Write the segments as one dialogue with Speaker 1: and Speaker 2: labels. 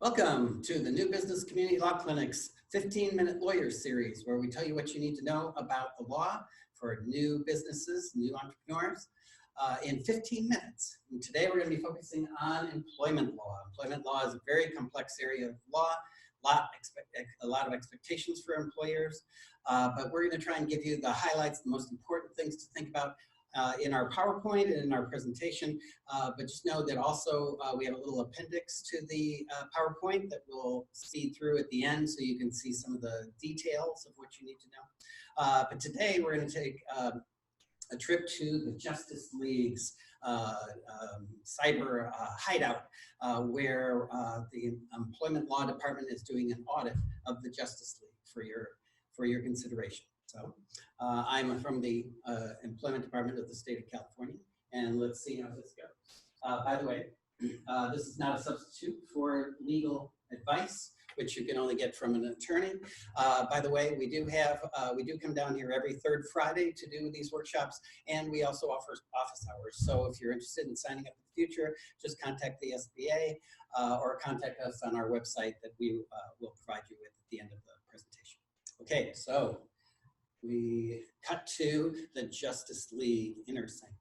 Speaker 1: Welcome to the New Business Community Law Clinic's 15-minute lawyer series, where we tell you what you need to know about the law for new businesses, new entrepreneurs, in 15 minutes. And today we're going to be focusing on employment law. Employment law is a very complex area of law, a lot of expectations for employers, but we're going to try and give you the highlights, the most important things to think about in our PowerPoint and in our presentation, but just know that also we have a little appendix to the PowerPoint that we'll speed through at the end so you can see some of the details of what you need to know. But today we're going to take a trip to the Justice League's cyber hideout, where the Employment Law Department is doing an audit of the Justice League for your consideration. So I'm from the Employment Department of the state of California, and let's see how this goes. By the way, this is not a substitute for legal advice, which you can only get from an attorney. By the way, we do come down here every third Friday to do these workshops, and we also offer office hours. So if you're interested in signing up in the future, just contact the SBA or contact us on our website that we will provide you with at the end of the presentation. Okay, so we cut to the Justice League inner sanctum.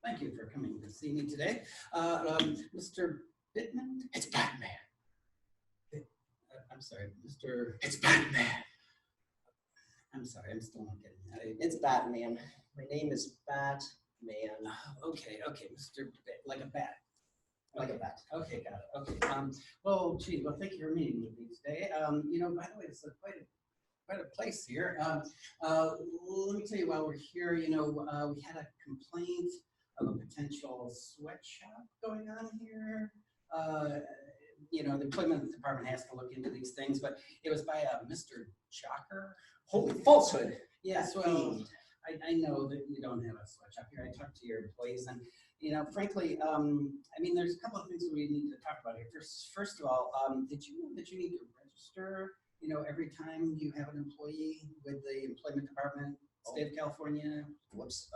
Speaker 1: Thank you for coming to see me today. Mr. Bittman?
Speaker 2: It's Batman.
Speaker 1: I'm sorry, Mr.
Speaker 2: It's Batman.
Speaker 1: I'm sorry, I'm still not getting that.
Speaker 2: It's Batman. My name is Batman.
Speaker 1: Okay, Mr. Like a bat.
Speaker 2: Like a bat.
Speaker 1: Okay, got it. Okay. Well, gee, thank you for meeting with me today. You know, by the way, it's quite a place here. Let me tell you, while we're here, you know, we had a complaint of a potential sweatshop going on here. You know, the Employment Department has to look into these things, but it was by Mr. Jocker.
Speaker 2: Holy falsehood.
Speaker 1: Yes, well, I know that you don't have a sweatshop here. I talked to your employees, and you know, frankly, I mean, there's a couple of things that we need to talk about here. First of all, did you know that you need to register, you know, every time you have an employee with the Employment Department, State of California,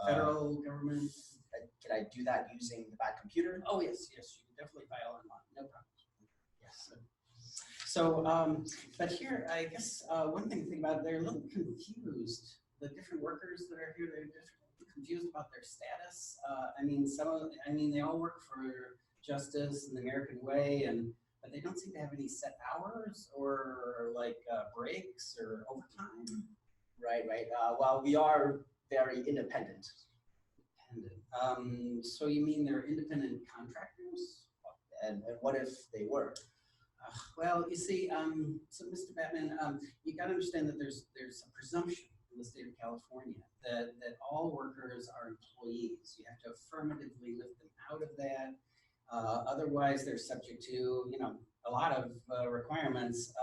Speaker 1: federal government?
Speaker 2: Can I do that using the Bat computer?
Speaker 1: Oh yes, you can definitely file online, no problem. Yes. So, but here, I guess one thing to think about, they're a little confused. The different workers that are here, they're confused about their status. I mean, they all work for justice and the American way, but they don't seem to have any set hours or like breaks or overtime.
Speaker 2: Right. Well, we are very independent.
Speaker 1: So you mean they're independent contractors?
Speaker 2: And what if they were?
Speaker 1: Well, you see, so Mr. Batman, you got to understand that there's a presumption in the state of California that all workers are employees. You have to affirmatively lift them out of that. Otherwise, they're subject to, you know, a lot of requirements.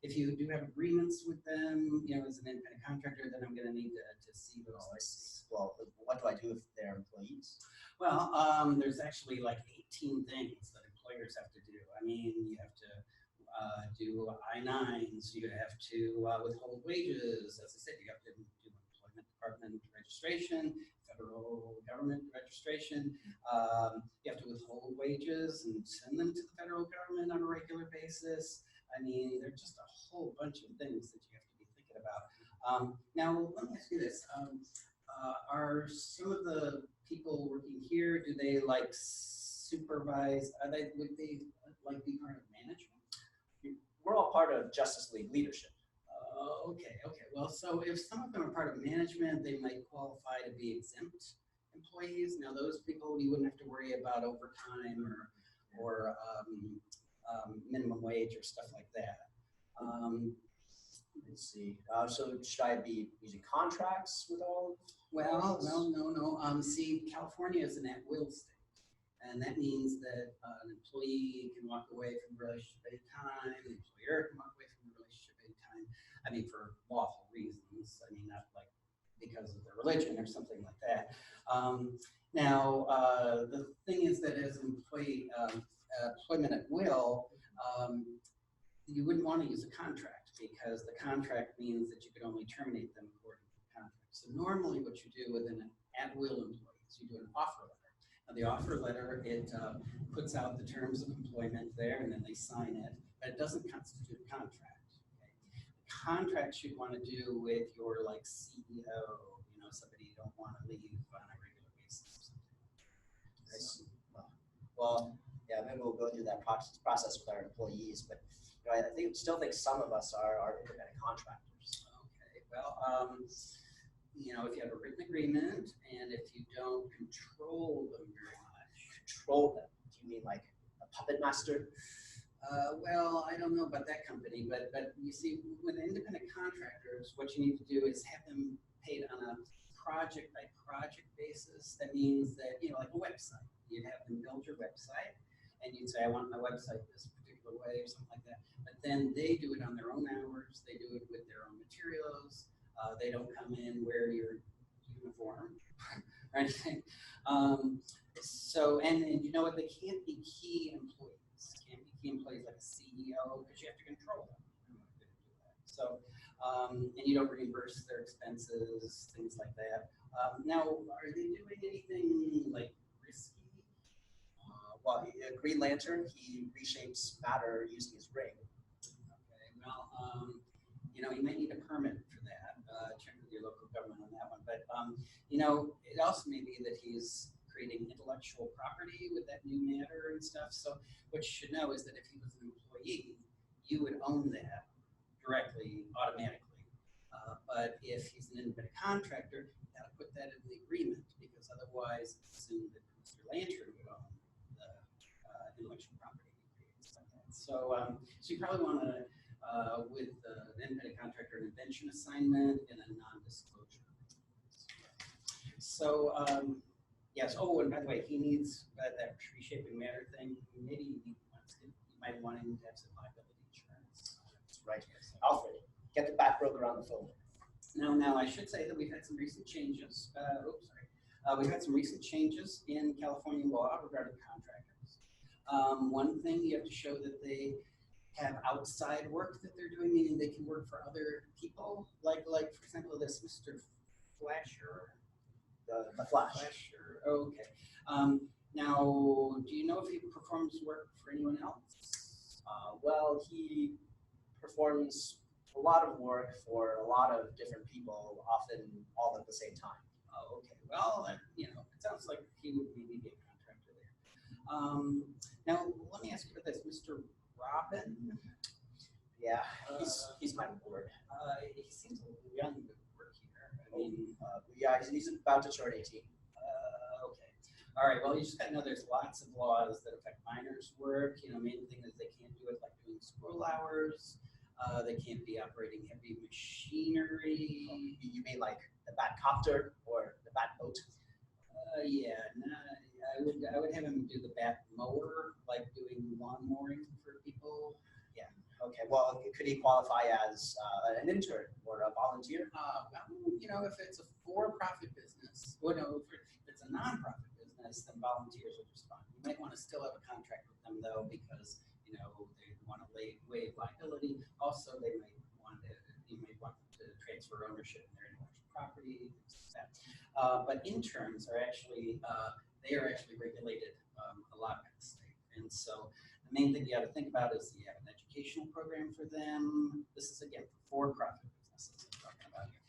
Speaker 1: If you do have agreements with them, you know, as an independent contractor, then I'm going to need to see those.
Speaker 2: Well, what do I do if they're employees?
Speaker 1: Well, there's actually like 18 things that employers have to do. I mean, you have to do I-9s, you have to withhold wages. As I said, you have to do Employment Department registration, federal government registration. You have to withhold wages and send them to the federal government on a regular basis. I mean, there's just a whole bunch of things that you have to be thinking about. Now, let me ask you this. Are some of the people working here, do they like supervise, would they like be part of management?
Speaker 2: We're all part of Justice League leadership.
Speaker 1: Okay. Well, so if some of them are part of management, they might qualify to be exempt employees. Now, those people, you wouldn't have to worry about overtime or minimum wage or stuff like that.
Speaker 2: Let's see. So should I be using contracts with all?
Speaker 1: Well, no. See, California is an at-will state. And that means that an employee can walk away from the relationship anytime, the employer can walk away from the relationship anytime. I mean, for lawful reasons. I mean, not like because of their religion or something like that. Now, the thing is that as an employee, employment at will, you wouldn't want to use a contract because the contract means that you could only terminate them according to the contract. So normally what you do with an at-will employee is you do an offer letter. Now the offer letter, it puts out the terms of employment there and then they sign it, but it doesn't constitute a contract. Okay? Contracts you'd want to do with your like CEO, somebody you don't want to leave on a regular basis.
Speaker 2: Nice. Well, yeah, maybe we'll go through that process with our employees, but I still think some of us are independent contractors.
Speaker 1: Okay, well, if you have a written agreement and if you don't control them very much.
Speaker 2: Control them? Do you mean like a puppet master?
Speaker 1: Well, I don't know about that company, but you see, with independent contractors, what you need to do is have them paid on a project by project basis. That means that, like a website, you'd have them build your website and you'd say, I want my website this particular way or something like that. But then they do it on their own hours. They do it with their own materials. They don't come in, wear your uniform or anything. So, and you know what, they can't be key employees. Can't be key employees like a CEO because you have to control them. So, and you don't reimburse their expenses, things like that. Now, are they doing anything like risky?
Speaker 2: Well, Green Lantern, he reshapes matter using his ring.
Speaker 1: Okay, well, you might need a permit for that. Check with your local government on that one. But, it also may be that he's creating intellectual property with that new matter and stuff. So what you should know is that if he was an employee, you would own that directly, automatically. But if he's an independent contractor, you got to put that in the agreement because otherwise it's assumed that Mr. Lantern would own the intellectual property he creates. Like that. So you probably want to, with an independent contractor, an invention assignment and a non-disclosure. So yes. Oh, and by the way, he needs that reshaping matter thing. Maybe you might want him to have some liability insurance.
Speaker 2: That's right. Alfred, get the back broker on the phone.
Speaker 1: Now I should say that we've had some recent changes. We've had some recent changes in California law regarding contractors. One thing, you have to show that they have outside work that they're doing, meaning they can work for other people. Like for example, this Mr. Flasher.
Speaker 2: The Flash.
Speaker 1: Flasher. Okay. Now, do you know if he performs work for anyone else?
Speaker 2: Well, he performs a lot of work for a lot of different people, often all at the same time.
Speaker 1: Oh, okay. Well, it sounds like he would be maybe a contractor there. Now, let me ask you about this, Mr. Robin.
Speaker 2: Yeah, he's my ward.
Speaker 1: He seems a little young to work here. I mean,
Speaker 2: yeah, he's about to turn 18.
Speaker 1: Okay. All right. Well, you just got to know there's lots of laws that affect minors' work. Main thing is they can't do it like doing school hours. They can't be operating heavy machinery.
Speaker 2: You mean like the Batcopter or the Batboat?
Speaker 1: Yeah. I would have him do the bat mower, like doing lawn mowing for people.
Speaker 2: Yeah. Okay. Well, could he qualify as an intern or a volunteer?
Speaker 1: Well, if it's a for-profit business, if it's a non-profit business, then volunteers would respond. You might want to still have a contract with them though, because they want to waive liability. Also, you might want to transfer ownership in their intellectual property, things like that. But interns are actually regulated a lot by the state. And so the main thing you got to think about is you have an educational program for them. This is again for for-profit businesses I'm talking about here.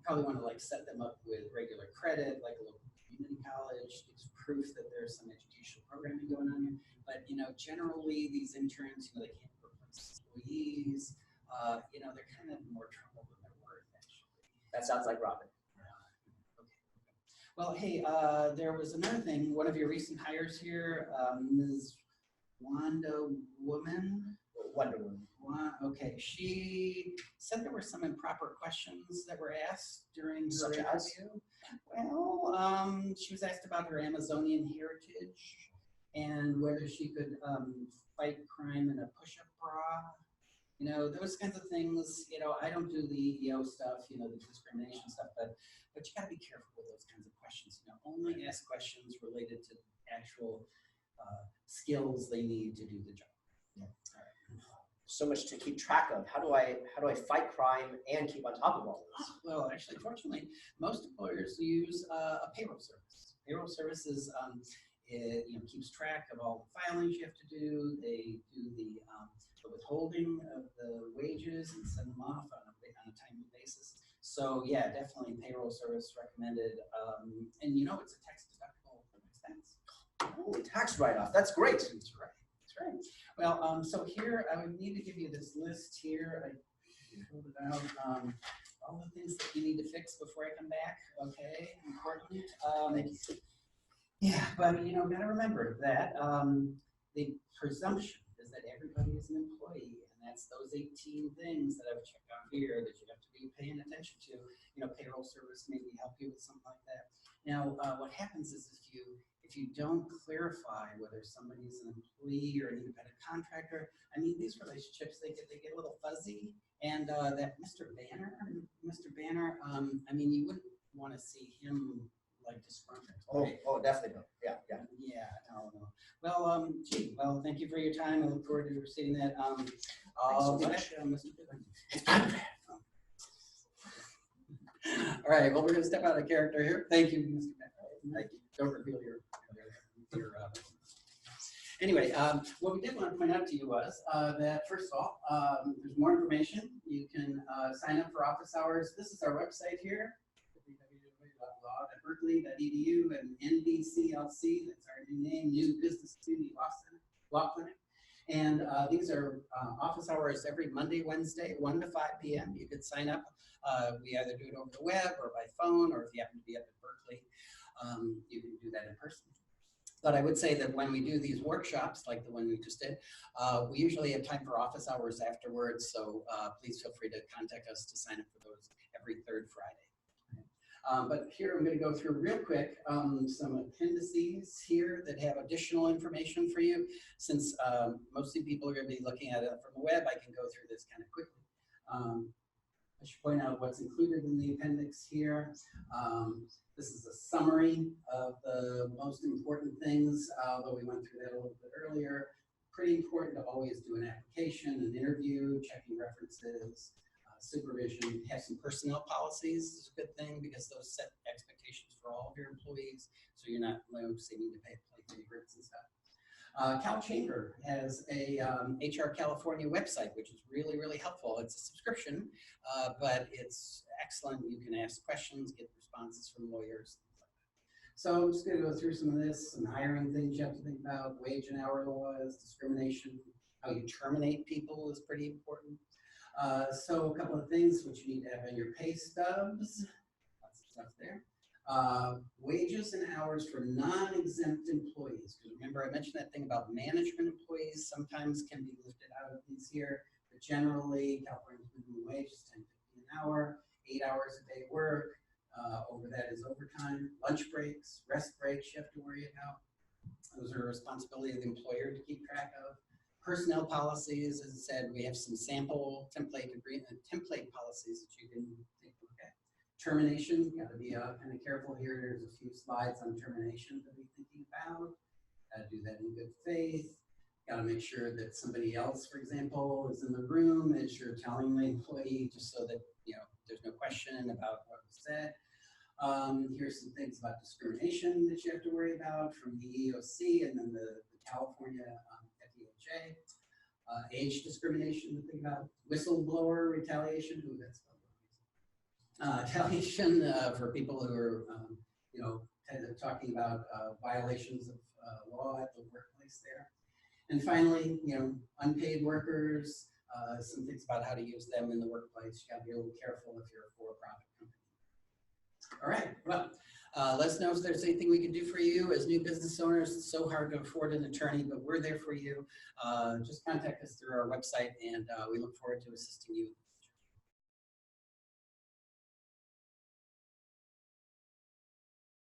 Speaker 1: Probably want to set them up with regular credit, like a local community college, gives proof that there's some educational programming going on here. But generally these interns, they can't replace employees. They're kind of more trouble than they're worth, actually.
Speaker 2: That sounds like Robin.
Speaker 1: Okay. Well, hey, there was another thing. One of your recent hires here, Ms. Wonder Woman. Okay, she said there were some improper questions that were asked during her interview. Well, she was asked about her Amazonian heritage and whether she could fight crime in a push-up bra. Those kinds of things. I don't do the EEO stuff, the discrimination stuff, but you got to be careful with those kinds of questions. Only ask questions related to actual skills they need to do the job.
Speaker 2: Yeah. All right. so much to keep track of. How do I fight crime and keep on top of all this?
Speaker 1: Well, actually, fortunately, most employers use a payroll service. Payroll services keeps track of all the filings you have to do. They do the withholding of the wages and send them off on a timely basis. So yeah, definitely payroll service recommended. And it's a tax deductible expense.
Speaker 2: Oh, tax write-off. That's great.
Speaker 1: That's right. That's right. Well, so here I would need to give you this list here. I pulled it out. All the things that you need to fix before I come back. Okay, important.
Speaker 2: Thank you.
Speaker 1: Yeah, but gotta remember that the presumption is that everybody is an employee, and that's those 18 things that I've checked out here that you have to be paying attention to. Payroll service maybe help you with something like that. Now, what happens is if you don't clarify whether somebody's an employee or an independent contractor, I mean, these relationships they get a little fuzzy. And that Mr. Banner, I mean, you wouldn't want to see him like disgruntled. Right?
Speaker 2: Oh, definitely no. Yeah.
Speaker 1: No. Well, well, thank you for your time. I look forward to receiving that.
Speaker 2: Thanks so much.
Speaker 1: Mr. All right, well, we're going to step out of character here. Thank you, Mr. Banner. Thank you. Don't reveal your Anyway, what we did want to point out to you was that, first of all, there's more information. You can sign up for office hours. This is our website here, www.law.berkeley.edu, and NBCLC, that's our new name, New Business Community Law Clinic. And these are office hours every Monday, Wednesday, 1 to 5 p.m. You could sign up. We either do it over the web or by phone, or if you happen to be up at Berkeley, you can do that in person. But I would say that when we do these workshops, like the one we just did, we usually have time for office hours afterwards. So please feel free to contact us to sign up for those every third Friday. But here I'm going to go through real quick some appendices here that have additional information for you. Since mostly people are going to be looking at it from the web, I can go through this kind of quickly. I should point out what's included in the appendix here. This is a summary of the most important things, although we went through that a little bit earlier. Pretty important to always do an application, an interview, checking references, supervision, have some personnel policies is a good thing because those set expectations for all of your employees, so you're not seeming to play favorites and stuff. Cal Chamber has a HR California website, which is really, really helpful. It's a subscription, but it's excellent. You can ask questions, get responses from lawyers, things like that. So I'm just going to go through some of this, some hiring things you have to think about, wage and hour laws, discrimination, how you terminate people is pretty important. So a couple of things which you need to have in your pay stubs, lots of stuff there. Wages and hours for non-exempt employees. Because remember, I mentioned that thing about management employees sometimes can be lifted out of these here, but generally California's minimum wage is $10.50 an hour, 8 hours a day work. Over that is overtime, lunch breaks, rest breaks you have to worry about. Those are a responsibility of the employer to keep track of. Personnel policies, as I said, we have some sample template policies that you can take a look at. Termination, got to be kind of careful here. There's a few slides on termination to be thinking about. Got to do that in good faith. Got to make sure that somebody else, for example, is in the room as you're telling the employee, just so that there's no question about what was said. Here's some things about discrimination that you have to worry about from the EEOC and then the California FEHA. Age discrimination to think about. Whistleblower retaliation. Ooh, that's retaliation for people who are, talking about violations of law at the workplace there. And finally, unpaid workers, some things about how to use them in the workplace. You got to be a little careful if you're a for-profit company. All right, well, let us know if there's anything we can do for you as new business owners. It's so hard to afford an attorney, but we're there for you. Just contact us through our website, and we look forward to assisting you